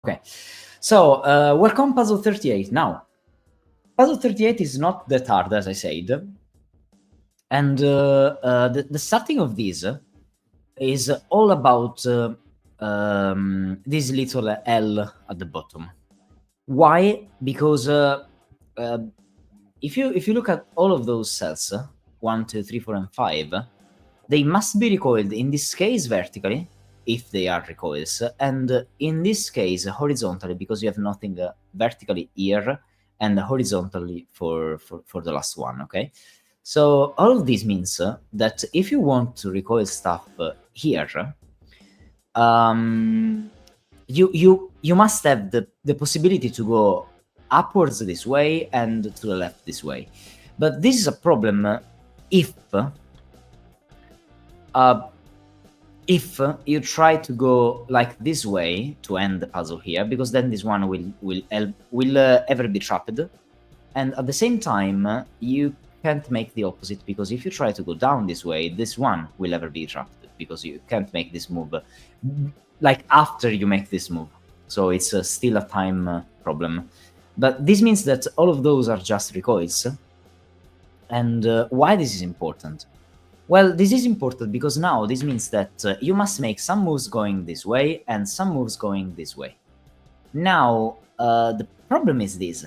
Okay, so welcome puzzle 38. Now, puzzle 38 is not that hard, as I said, and the starting of this is all about this little L at the bottom. Why? Because if you look at all of those cells, 1, 2, 3, 4, and 5, they must be recoiled, in this case vertically, if they are recoils, and in this case horizontally, because you have nothing vertically here and horizontally for the last one, okay? So all of this means that if you want to recoil stuff here, you must have the possibility to go upwards this way and to the left this way. But this is a problem if you try to go like this way to end the puzzle here, because then this one will ever be trapped, and at the same time you can't make the opposite, because if you try to go down this way, this one will ever be trapped, because you can't make this move like after you make this move. So it's still a time problem. But this means that all of those are just recoils. And why this is important? Well, this is important because now this means that you must make some moves going this way and some moves going this way. Now, the problem is this,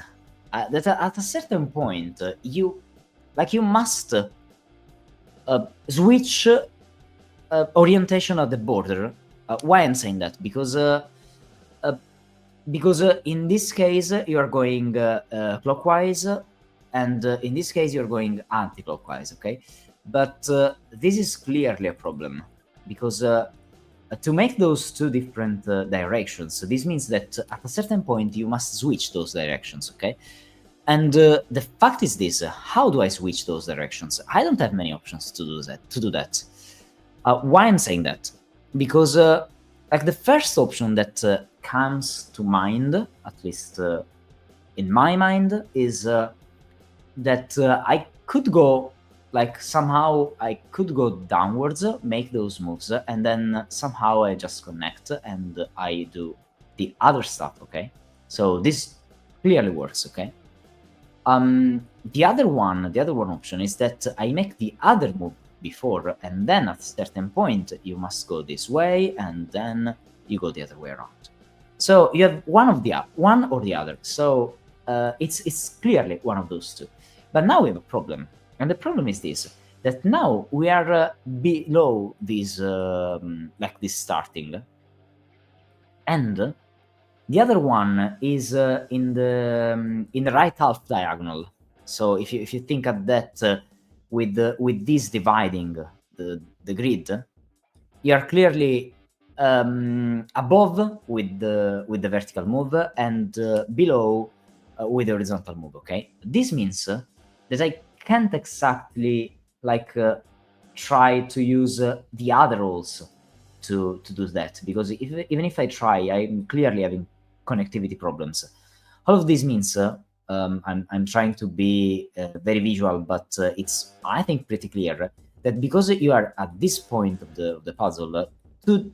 that at a certain point, you must switch orientation at the border. Why I'm saying that? Because in this case, you are going clockwise, and in this case, you're going anti-clockwise, okay? But this is clearly a problem, because to make those two different directions, this means that at a certain point you must switch those directions, okay? And the fact is this: how do I switch those directions? I don't have many options to do that. Why I'm saying that? Because like the first option that comes to mind, at least in my mind, is that I could go, like somehow I could go downwards, make those moves, and then somehow I just connect and I do the other stuff, okay? So this clearly works, okay? The other one option is that I make the other move before, and then at a certain point you must go this way, and then you go the other way around. So you have one or the other. So it's clearly one of those two. But now we have a problem. And the problem is this, that now we are below this, like this starting. And the other one is in the right half diagonal. So if you think at that with this dividing the grid, you are clearly above with the vertical move and below with the horizontal move, okay? This means that I can't exactly like try to use the other rolls to do that, because even if I try, I'm clearly having connectivity problems. All of this means I'm trying to be very visual, but it's, I think, pretty clear that because you are at this point of the puzzle, to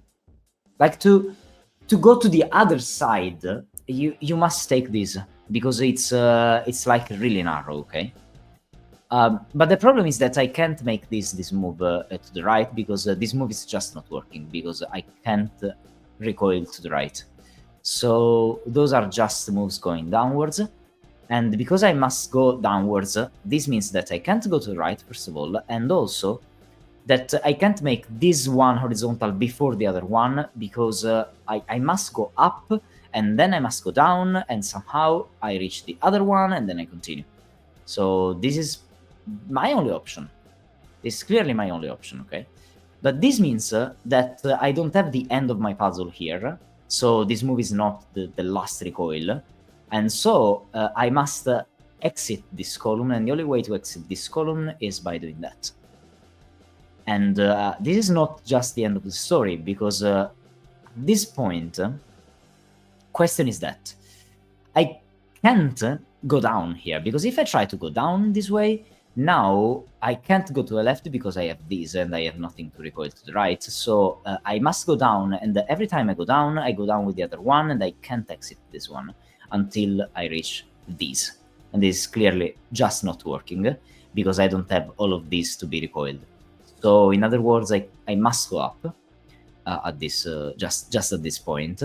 go to the other side, you must take this, because it's like really narrow, okay? But the problem is that I can't make this move to the right, because this move is just not working, because I can't recoil to the right. So those are just moves going downwards. And because I must go downwards, this means that I can't go to the right, first of all, and also that I can't make this one horizontal before the other one, because I must go up, and then I must go down, and somehow I reach the other one, and then I continue. So this is my only option. This is clearly my only option, okay? But this means that I don't have the end of my puzzle here, so this move is not the last recoil, and so I must exit this column, and the only way to exit this column is by doing that. And this is not just the end of the story, because at this point, question is that I can't go down here, because if I try to go down this way, now I can't go to the left because I have these and I have nothing to recoil to the right. So I must go down, and every time I go down with the other one, and I can't exit this one until I reach these. And this is clearly just not working because I don't have all of these to be recoiled. So in other words, I must go up at this just at this point.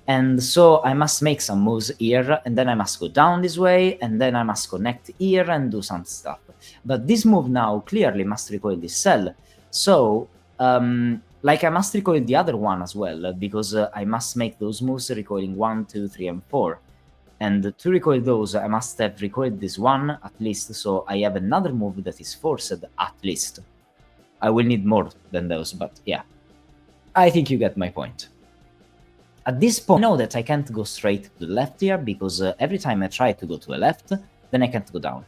And so I must make some moves here, and then I must go down this way, and then I must connect here and do some stuff. But this move now clearly must recoil this cell. So, like I must recoil the other one as well, because I must make those moves recoiling 1, 2, 3, and 4. And to recoil those, I must have recoiled this one at least, so I have another move that is forced at least. I will need more than those, but yeah. I think you get my point. At this point, I know that I can't go straight to the left here, because every time I try to go to the left, then I can't go down.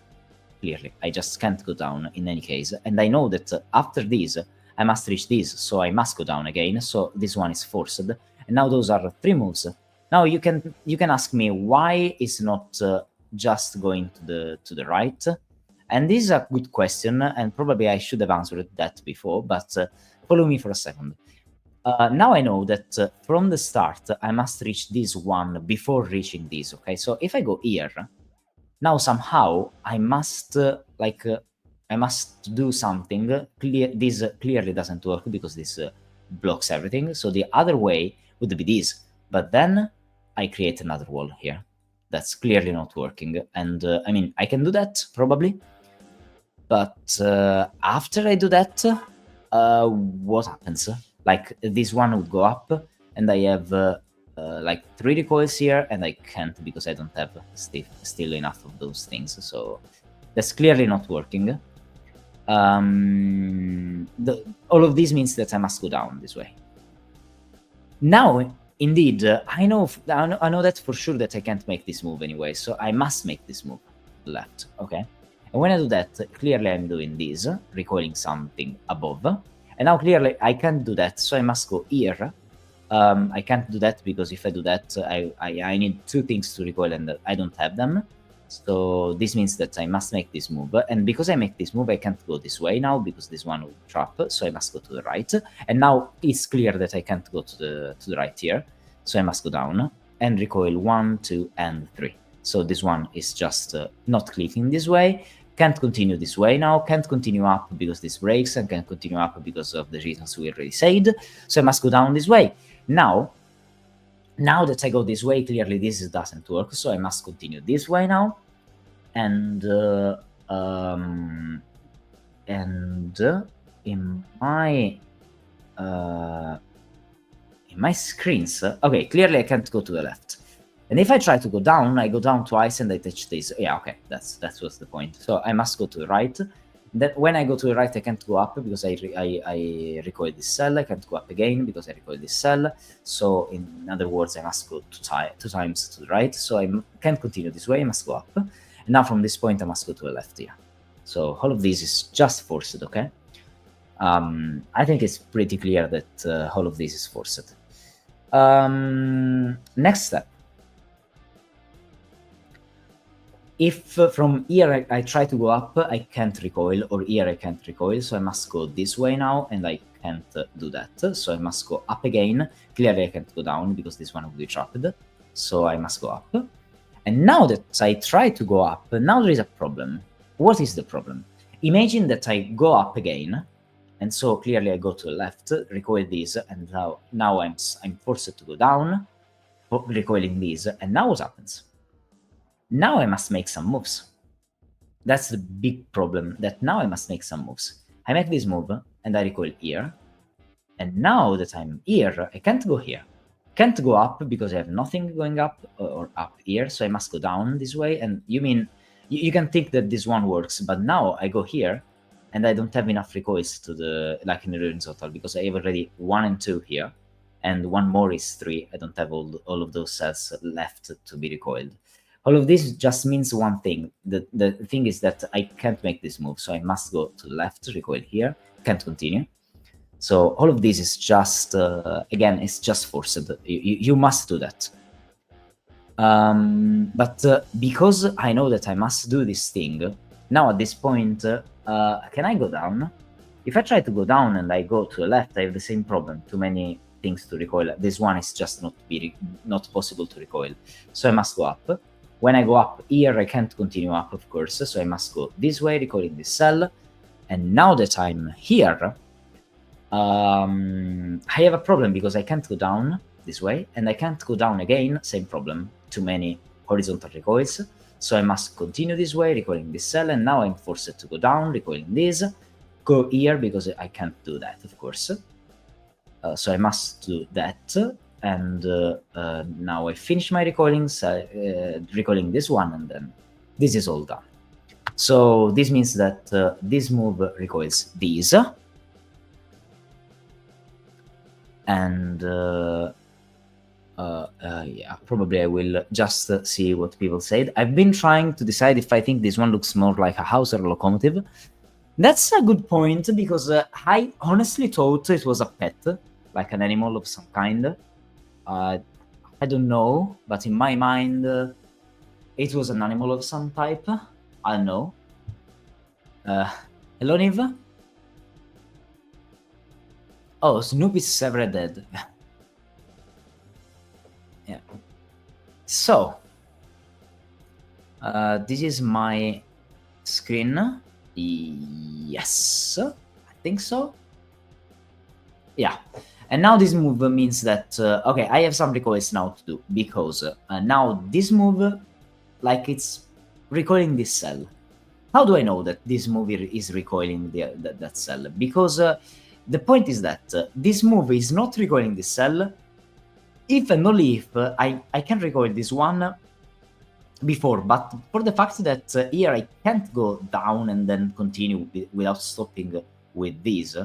Clearly, I just can't go down in any case. And I know that after this, I must reach this, so I must go down again, so this one is forced. And now those are 3 moves. Now you can ask me why it's not just going to the right, and this is a good question, and probably I should have answered that before, but follow me for a second. Now I know that from the start I must reach this one before reaching this, okay? So if I go here, now somehow I must I must do something. This clearly doesn't work because this blocks everything. So the other way would be this, but then I create another wall here. That's clearly not working, and I mean I can do that probably, but after I do that, what happens? Like this one would go up, and I have like 3 recoils here, and I can't because I don't have still enough of those things. So that's clearly not working. All of this means that I must go down this way. Now, indeed, I know that for sure that I can't make this move anyway, so I must make this move left, okay? And when I do that, clearly I'm doing this, recoiling something above. And now clearly I can't do that, so I must go here. I can't do that because if I do that, I need 2 things to recoil, and I don't have them. So this means that I must make this move. And because I make this move, I can't go this way now because this one will trap, so I must go to the right. And now it's clear that I can't go to the right here, so I must go down and recoil 1, 2, and 3. So this one is just not clicking this way. Can't continue this way now, can't continue up because this breaks, and can't continue up because of the reasons we already said. So I must go down this way. Now that I go this way, clearly this doesn't work, so I must continue this way now. And in my screens, okay, clearly I can't go to the left. And if I try to go down, I go down twice and I touch this. Yeah, okay, that was the point. So I must go to the right. Then when I go to the right, I can't go up because I recoil this cell. I can't go up again because I recoil this cell. So in other words, I must go 2 times to the right. So I can't continue this way. I must go up. And now from this point, I must go to the left here. So all of this is just forced, okay? I think it's pretty clear that all of this is forced. Next step. If from here I try to go up, I can't recoil, or here I can't recoil, so I must go this way now, and I can't do that. So I must go up again. Clearly I can't go down because this one will be trapped, so I must go up. And now that I try to go up, now there is a problem. What is the problem? Imagine that I go up again, and so clearly I go to the left, recoil this, and now I'm forced to go down, recoiling this, and now what happens? Now I must make some moves. That's the big problem, that now I must make some moves. I make this move, and I recoil here. And now that I'm here, I can't go here. Can't go up because I have nothing going up or up here, so I must go down this way. And you can think that this one works, but now I go here, and I don't have enough recoils to like in the horizontal, because I have already 1 and 2 here, and 1 more is 3. I don't have all of those cells left to be recoiled. All of this just means one thing. The thing is that I can't make this move, so I must go to the left, recoil here, can't continue. So all of this is just, again, it's just forced. You must do that. But because I know that I must do this thing, now at this point, Can I go down? If I try to go down and I go to the left, I have the same problem. Too many things to recoil. This one is just not possible to recoil. So I must go up. When I go up here, I can't continue up, of course. So I must go this way, recoiling this cell. And now that I'm here, I have a problem because I can't go down this way, and I can't go down again. Same problem. Too many horizontal recoils. So I must continue this way, recoiling this cell, and now I'm forced to go down, recoiling this. Go here because I can't do that, of course. So I must do that, and now I finish my recoilings, recoiling this one, and then this is all done. So this means that this move recoils these, and yeah, probably I will just see what people said. I've been trying to decide if I think this one looks more like a house or a locomotive. That's a good point, because I honestly thought it was a pet, like an animal of some kind. I don't know, but in my mind, it was an animal of some type. I don't know. Hello, Niv? Oh, Snoop is severed dead. Yeah. So, this is my screen. Yes, I think so. Yeah. And now this move means that, okay, I have some recoils now to do, because now this move, like, it's recoiling this cell. How do I know that this move is recoiling that cell? Because the point is that this move is not recoiling this cell if and only if I can recoil this one before, but for the fact that here I can't go down and then continue without stopping with this,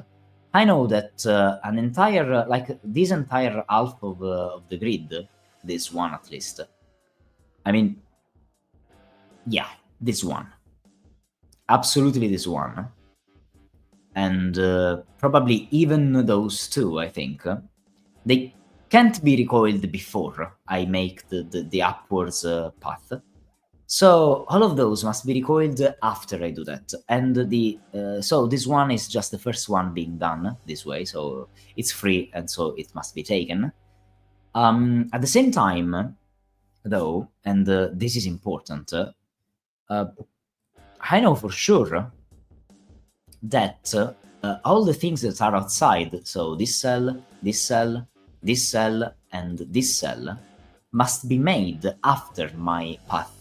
I know that an entire, like this entire half of the grid, this one at least, I mean, yeah, this one, absolutely this one, and probably even those two, I think, they can't be recoiled before I make the upwards path. So all of those must be recoiled after I do that, and so this one is just the first one being done this way, so it's free, and so it must be taken. At the same time, though, and this is important, I know for sure that all the things that are outside, so this cell, this cell, this cell, and this cell, must be made after my path.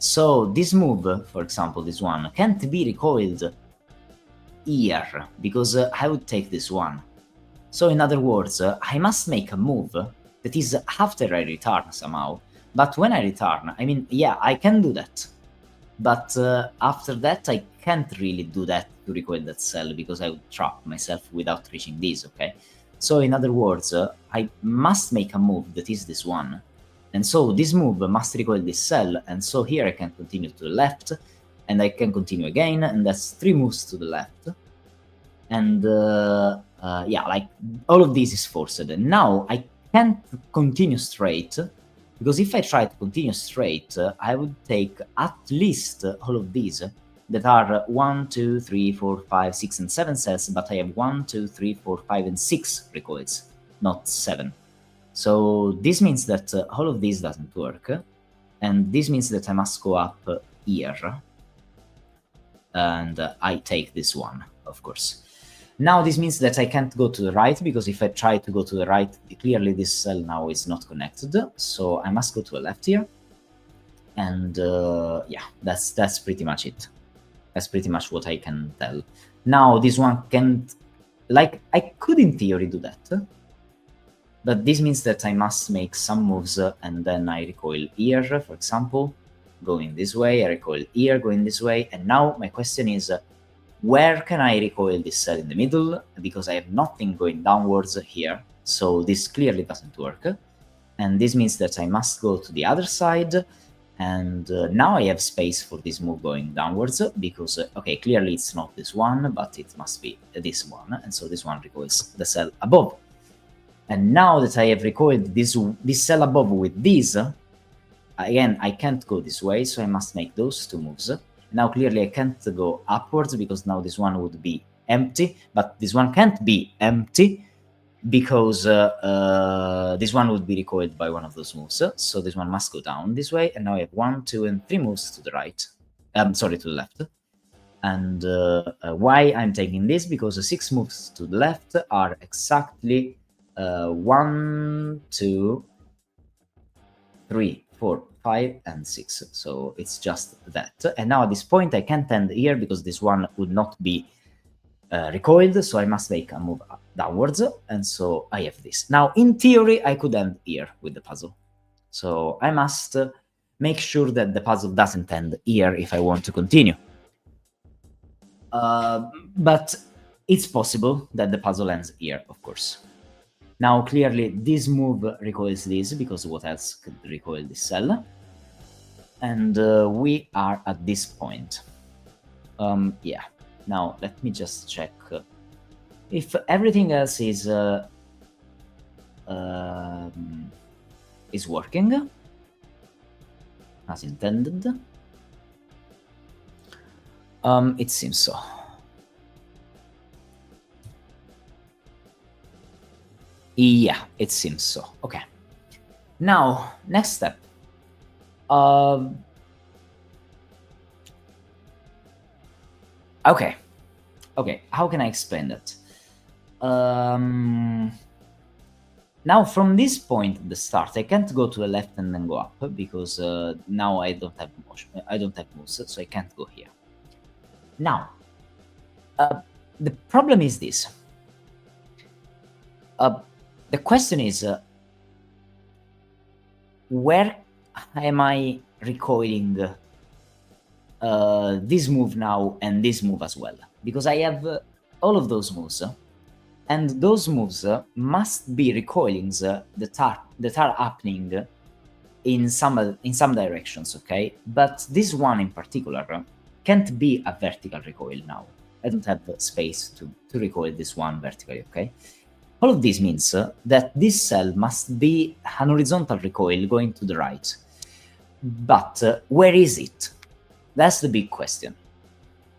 So this move, for example, this one, can't be recoiled here, because I would take this one. So in other words, I must make a move that is after I return somehow. But when I return, I mean, yeah, I can do that. But after that, I can't really do that to recoil that cell, because I would trap myself without reaching this, okay? So in other words, I must make a move that is this one. And so this move must recoil this cell, and so here I can continue to the left, and I can continue again, and that's 3 moves to the left. And yeah, like, all of this is forced. And now I can't continue straight, because if I try to continue straight, I would take at least all of these, that are 1, 2, 3, 4, 5, 6, and 7 cells, but I have 1, 2, 3, 4, 5, and 6 recoils, not 7. So this means that all of this doesn't work, and this means that I must go up here, and I take this one, of course. Now this means that I can't go to the right, because if I try to go to the right, clearly this cell now is not connected, so I must go to the left here, and yeah, that's pretty much it. That's pretty much what I can tell. Now this one can't, like, I could in theory do that, but this means that I must make some moves, and then I recoil here, for example, going this way, I recoil here, going this way, and now my question is, where can I recoil this cell in the middle? Because I have nothing going downwards here, so this clearly doesn't work. And this means that I must go to the other side, and now I have space for this move going downwards, because, okay, clearly it's not this one, but it must be this one, and so this one recoils the cell above. And now that I have recoiled this cell above with this, again, I can't go this way, so I must make those 2 moves. Now clearly I can't go upwards because now this one would be empty, but this one can't be empty because this one would be recoiled by one of those moves. So this one must go down this way, and now I have 1, 2, and 3 moves to the right. Sorry, to the left. And why I'm taking this? Because the 6 moves to the left are exactly 1, 2, 3, 4, 5, and 6. So it's just that. And now at this point I can't end here because this one would not be recoiled, so I must make a move downwards, and so I have this. Now, in theory, I could end here with the puzzle. So I must make sure that the puzzle doesn't end here if I want to continue. But it's possible that the puzzle ends here, of course. Now, clearly, this move recoils this, because what else could recoil this cell? And we are at this point. Yeah. Now, let me just check if everything else is working as intended. It seems so. Yeah, it seems so. Okay. Now, next step. Okay. Okay, how can I explain that? Now, from this point at the start, I can't go to the left and then go up because now I don't have motion. I don't have moves, so I can't go here. Now, the problem is this. The question is, where am I recoiling this move now and this move as well? Because I have all of those moves, and those moves must be recoilings that are happening in some directions, okay? But this one in particular can't be a vertical recoil now. I don't have space to recoil this one vertically, okay? All of this means that this cell must be an horizontal recoil going to the right. But where is it? That's the big question.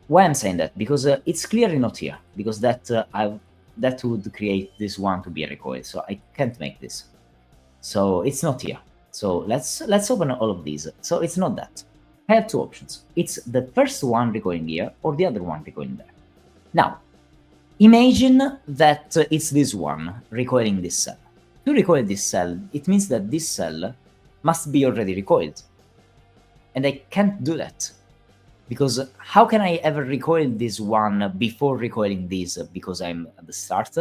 Why I'm saying that? Because it's clearly not here, because that would create this one to be a recoil, so I can't make this. So it's not here. So let's open all of these. So it's not that. I have two options. It's the first one recoiling here, or the other one recoiling there. Now, imagine that it's this one recoiling this cell. To recoil this cell, it means that this cell must be already recoiled. And I can't do that. Because how can I ever recoil this one before recoiling this because I'm at the start?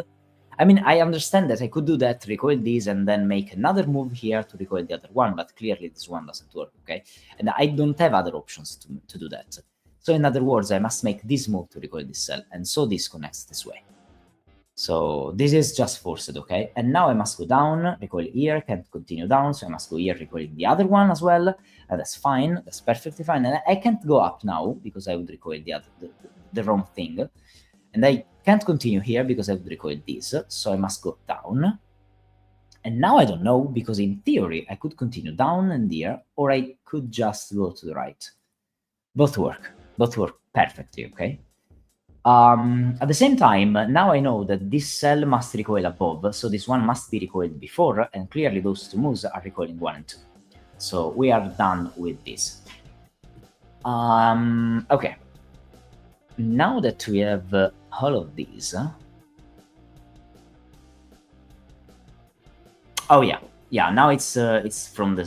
I mean, I understand that I could do that, recoil this, and then make another move here to recoil the other one, but clearly this one doesn't work, okay? And I don't have other options to do that. So in other words, I must make this move to recoil this cell, and so this connects this way. So this is just forced, okay? And now I must go down, recoil here, can't continue down, so I must go here, recoiling the other one as well. And that's fine, that's perfectly fine. And I can't go up now, because I would recoil the wrong thing. And I can't continue here, because I would recoil this, so I must go down. And now I don't know, because in theory, I could continue down and here, or I could just go to the right. Both work perfectly, okay? At the same time, now I know that this cell must recoil above, so this one must be recoiled before, and clearly those two moves are recoiling 1 and 2. So we are done with this. Okay. Now that we have all of these... Oh yeah, yeah. Now it's from the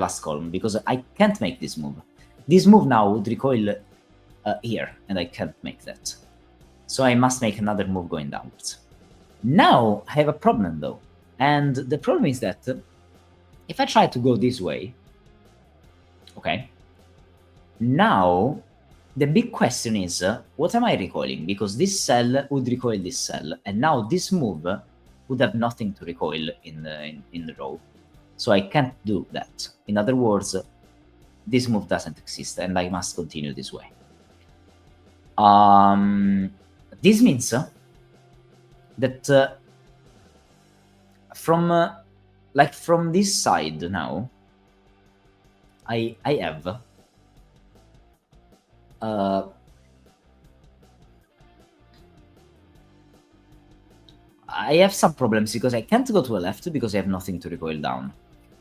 last column, because I can't make this move. This move now would recoil here, and I can't make that. So I must make another move going downwards. Now I have a problem though, and the problem is that if I try to go this way, okay, now the big question is, what am I recoiling? Because this cell would recoil this cell, and now this move would have nothing to recoil in the row. So I can't do that. In other words, this move doesn't exist, and I must continue this way. This means that from this side now, I have I have some problems because I can't go to the left because I have nothing to recoil down.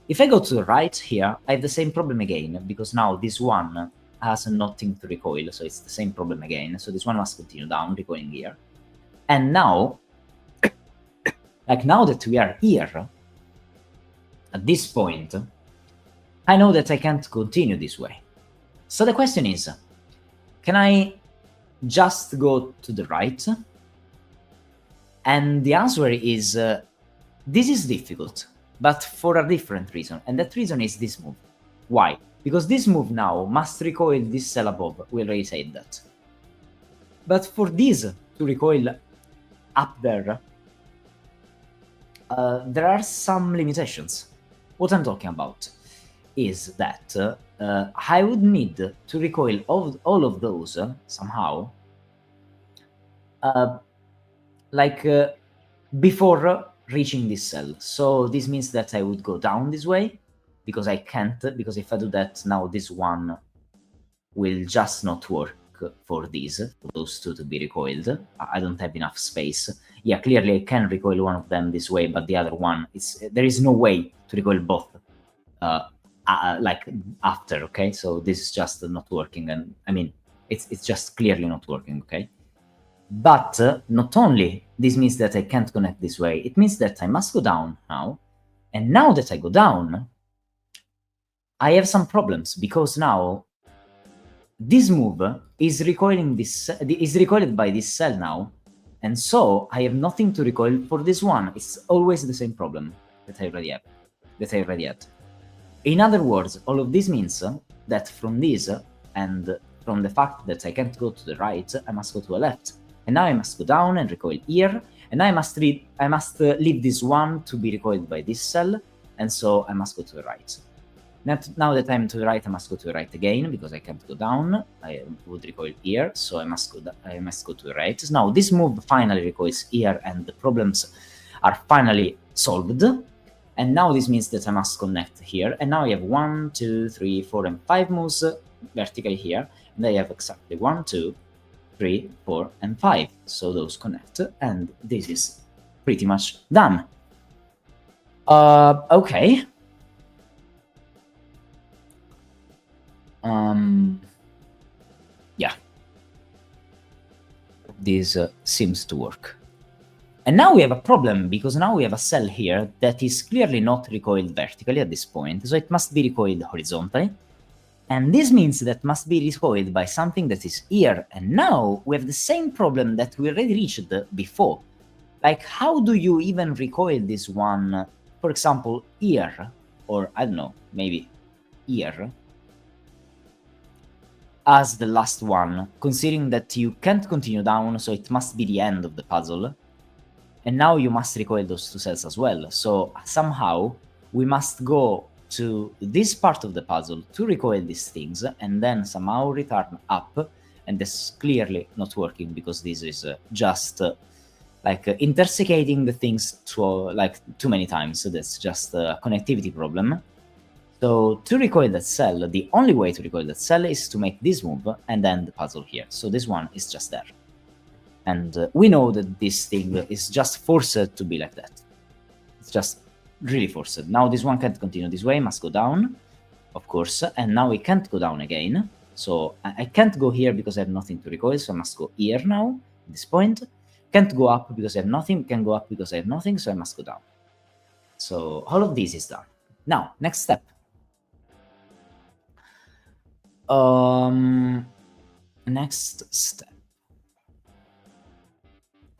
If I go to the right here, I have the same problem again, because now this one has nothing to recoil, so it's the same problem again. So this one must continue down, recoiling here. And now, like now that we are here, at this point, I know that I can't continue this way. So the question is, can I just go to the right? And the answer is, this is difficult, but for a different reason. And that reason is this move. Why? Because this move now must recoil this cell above. We already said that. But for this to recoil up there, there are some limitations. What I'm talking about is that I would need to recoil all of those somehow, before reaching this cell. So this means that I would go down this way, because I can't, because if I do that now, this one will just not work for those two to be recoiled. I don't have enough space. Yeah, clearly I can recoil one of them this way, but the other one, there is no way to recoil both like after, okay? So this is just not working, and I mean, it's just clearly not working, okay? But not only this means that I can't connect this way, it means that I must go down now. And now that I go down, I have some problems, because now this move is recoiling is recoiled by this cell now, and so I have nothing to recoil for this one. It's always the same problem that I already had. In other words, all of this means that from this and from the fact that I can't go to the right, I must go to the left. And now I must go down and recoil here, and I must leave this one to be recoiled by this cell, and so I must go to the right. Now that I'm to the right, I must go to the right again, because I can't go down. I would recoil here, so I must go to the right. Now this move finally recoils here, and the problems are finally solved. And now this means that I must connect here, and now I have 1, 2, 3, 4, and 5 moves vertically here, and I have exactly 1, 2, 3, 4, and 5. So those connect, and this is pretty much done. Okay. Yeah. This seems to work. And now we have a problem, because now we have a cell here that is clearly not recoiled vertically at this point, so it must be recoiled horizontally. And this means that must be recoiled by something that is here. And now we have the same problem that we already reached before. Like, how do you even recoil this one, for example, here, or I don't know, maybe here, as the last one, considering that you can't continue down, so it must be the end of the puzzle. And now you must recoil those two cells as well. So somehow we must go to this part of the puzzle to recoil these things, and then somehow return up. And that's clearly not working, because this is just intersecating the things too many times. So that's just a connectivity problem. So to recoil that cell, the only way to recoil that cell is to make this move and then the puzzle here. So this one is just there. And we know that this thing is just forced to be like that. It's just really forced. Now this one can't continue this way, must go down, of course, and now we can't go down again. So I can't go here because I have nothing to recoil, so I must go here now, at this point. Can't go up because I have nothing, can go up because I have nothing, so I must go down. So all of this is done. Now, next step. Next step.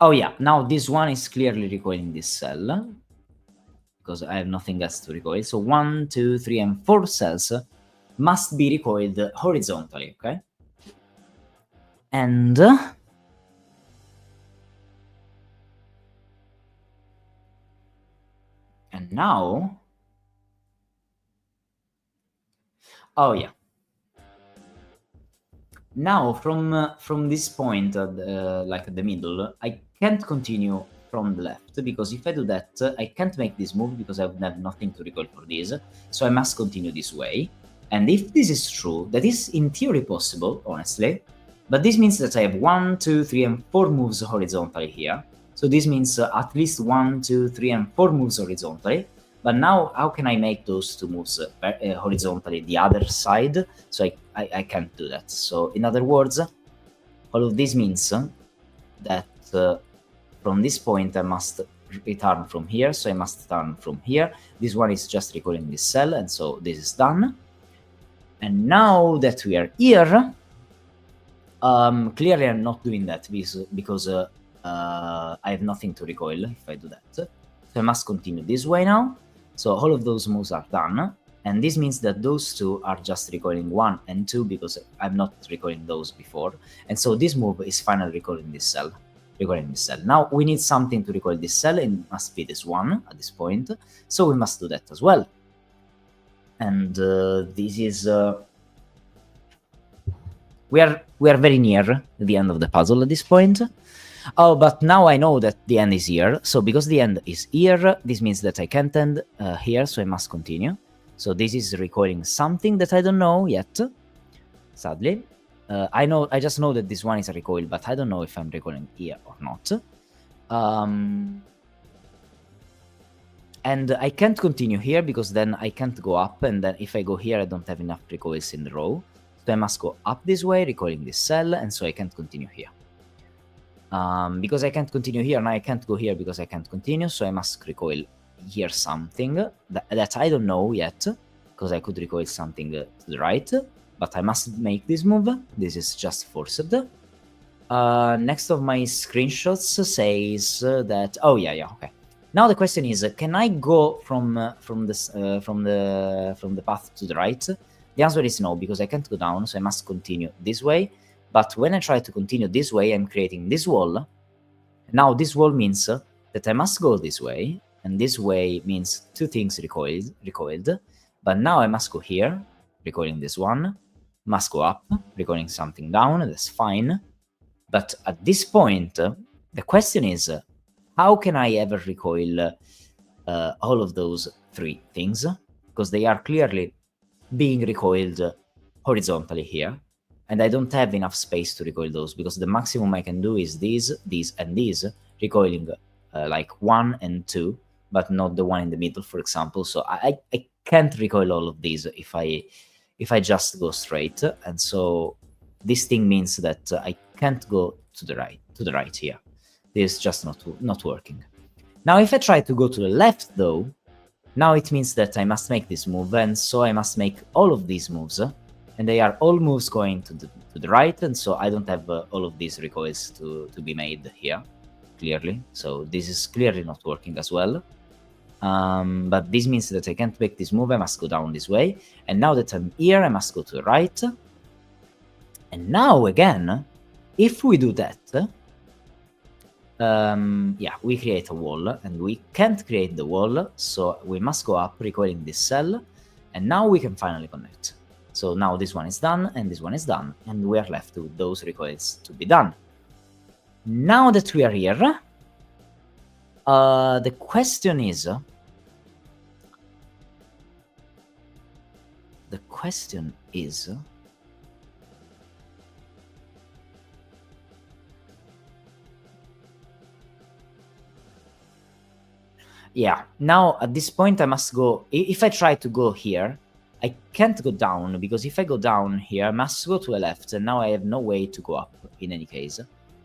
Oh yeah, now this one is clearly recoiling this cell, because I have nothing else to recoil. So 1, 2, 3, and 4 cells must be recoiled horizontally, okay? And now, oh yeah. Now from this point, like at the middle, I can't continue from the left, because if I do that, I can't make this move because I would have nothing to recoil for this. So I must continue this way. And if this is true, that is in theory possible, honestly, But this means that I have 1, 2, 3, and 4 moves horizontally here. So this means at least 1, 2, 3, and 4 moves horizontally. But now, how can I make those 2 moves horizontally the other side? So I can't do that. So in other words, all of this means that from this point I must return from here, so I must turn from here. This one is just recalling this cell, and so this is done. And now that we are here, clearly I'm not doing that because I have nothing to recoil if I do that. So I must continue this way now. So all of those moves are done. And this means that those 2 are just recoiling 1 and 2 because I'm not recoiling those before. And so this move is finally recoiling this cell. Now we need something to recoil this cell, and it must be this one at this point. So we must do that as well. And this is... we are very near the end of the puzzle at this point. Oh, but now I know that the end is here. So because the end is here, this means that I can't end here, so I must continue. So this is recoiling something that I don't know yet, sadly. I just know that this one is a recoil, but I don't know if I'm recoiling here or not. And I can't continue here because then I can't go up, and then if I go here I don't have enough recoils in the row. So I must go up this way, recoiling this cell, and so I can't continue here. Because I can't continue here, now I can't go here because I can't continue, so I must recoil here something that I don't know yet, because I could recoil something to the right, but I must make this move. This is just forced. Next of my screenshots says that... oh yeah, okay. Now the question is, can I go from the path to the right? The answer is no, because I can't go down, so I must continue this way. But when I try to continue this way, I'm creating this wall. Now this wall means that I must go this way, and this way means 2 things recoiled. But now I must go here, recoiling this one, must go up, recoiling something down, that's fine. But at this point, the question is, how can I ever recoil all of those 3 things? Because they are clearly being recoiled horizontally here, and I don't have enough space to recoil those, because the maximum I can do is these, and these, recoiling like 1 and 2, but not the one in the middle, for example. So I can't recoil all of these if I just go straight, and so this thing means that I can't go to the right here. This is just not working. Now if I try to go to the left though, now it means that I must make this move, and so I must make all of these moves, and they are all moves going to the right, and so I don't have all of these recoils to be made here, clearly. So this is clearly not working as well. But this means that I can't make this move, I must go down this way, and now that I'm here, I must go to the right. And now again, if we do that, yeah, we create a wall, and we can't create the wall, so we must go up, recoiling this cell, and now we can finally connect. So now this one is done, and this one is done, and we are left with those recoils to be done. Now that we are here, the question is... yeah, now at this point I must go... if I try to go here, I can't go down, because if I go down here, I must go to the left, and now I have no way to go up in any case.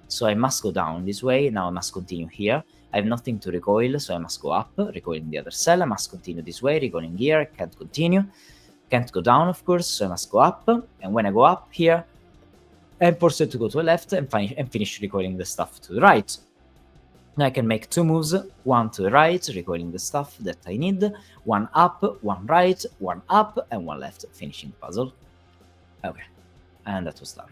So I must go down this way, now I must continue here. I have nothing to recoil, so I must go up, recoiling the other cell. I must continue this way, recoiling here, I can't continue. Can't go down, of course, so I must go up, and when I go up here, I'm forced to go to the left and finish recoiling the stuff to the right. Now I can make 2 moves, one to the right, recoiling the stuff that I need, one up, one right, one up, and one left, finishing the puzzle. Okay, and that was done.